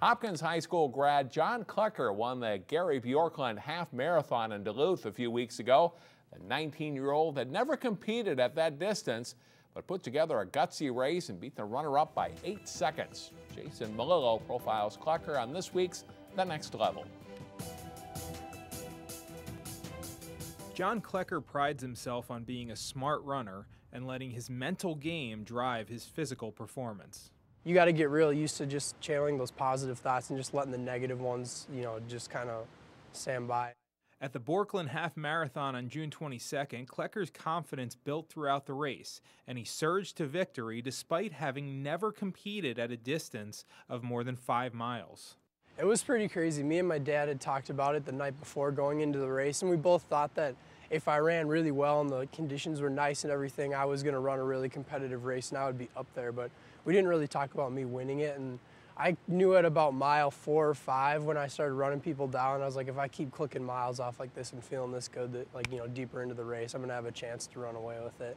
Hopkins High School grad John Klecker won the Garry Bjorklund Half Marathon in Duluth a few weeks ago. The 19-year-old had never competed at that distance, but put together a gutsy race and beat the runner-up by 8 seconds. Jason Melillo profiles Klecker on this week's The Next Level. John Klecker prides himself on being a smart runner and letting his mental game drive his physical performance. You got to get real used to just channeling those positive thoughts and just letting the negative ones, just kind of stand by. At the Bjorklund Half Marathon on June 22nd, Klecker's confidence built throughout the race, and he surged to victory despite having never competed at a distance of more than 5 miles. It was pretty crazy. Me and my dad had talked about it the night before going into the race, and we both thought that if I ran really well and the conditions were nice and everything, I was going to run a really competitive race and I would be up there. But we didn't really talk about me winning it, and I knew at about mile 4 or 5 when I started running people down. I was like, if I keep clicking miles off like this and feeling this good, that deeper into the race, I'm going to have a chance to run away with it.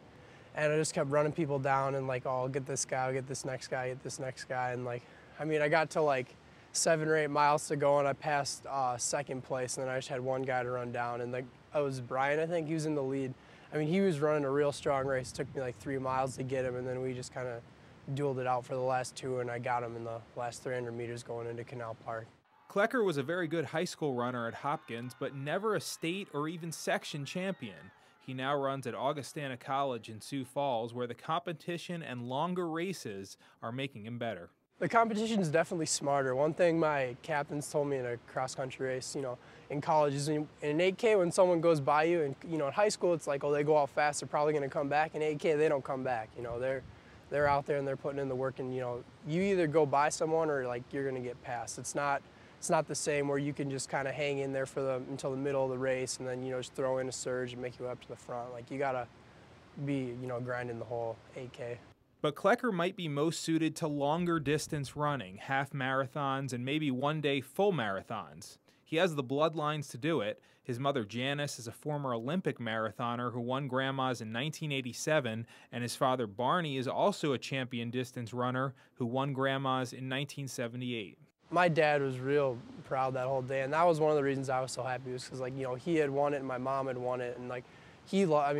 And I just kept running people down and oh, I'll get this guy, I'll get this next guy, get this next guy. And I got to 7 or 8 miles to go, and I passed second place, and then I just had one guy to run down, and it was Brian, I think. He was in the lead. I mean, he was running a real strong race. It took me 3 miles to get him, and then we just kind of dueled it out for the last 2, and I got him in the last 300 meters going into Canal Park. Klecker was a very good high school runner at Hopkins, but never a state or even section champion. He now runs at Augustana College in Sioux Falls, where the competition and longer races are making him better. The competition is definitely smarter. One thing my captains told me in a cross-country race, in college is in an 8K, when someone goes by you, and in high school it's oh, they go out fast, they're probably going to come back. In 8K, they don't come back. They're out there and they're putting in the work, and you either go by someone or you're going to get passed. It's not the same where you can just kind of hang in there until the middle of the race and then just throw in a surge and make you up to the front. You got to be grinding the whole 8K. But Klecker might be most suited to longer distance running, half marathons, and maybe one day full marathons. He has the bloodlines to do it. His mother Janice is a former Olympic marathoner who won Grandma's in 1987, and his father Barney is also a champion distance runner who won Grandma's in 1978. My dad was real proud that whole day, and that was one of the reasons I was so happy, was because he had won it and my mom had won it, and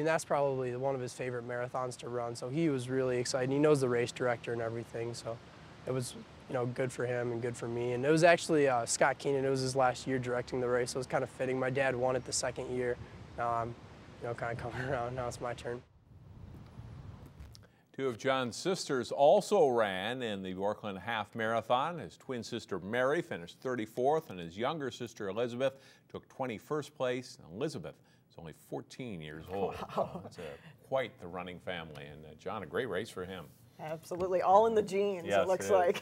that's probably one of his favorite marathons to run, so he was really excited. He knows the race director and everything, so it was good for him and good for me. And it was actually Scott Keenan. It was his last year directing the race, so it was kind of fitting. My dad won it the second year. Now I'm kind of coming around. Now it's my turn. 2 of John's sisters also ran in the Bjorklund Half Marathon. His twin sister Mary finished 34th, and his younger sister Elizabeth took 21st place. Elizabeth is only 14 years old. Wow. That's quite the running family, and John, a great race for him. Absolutely, all in the genes, yes, it looks like.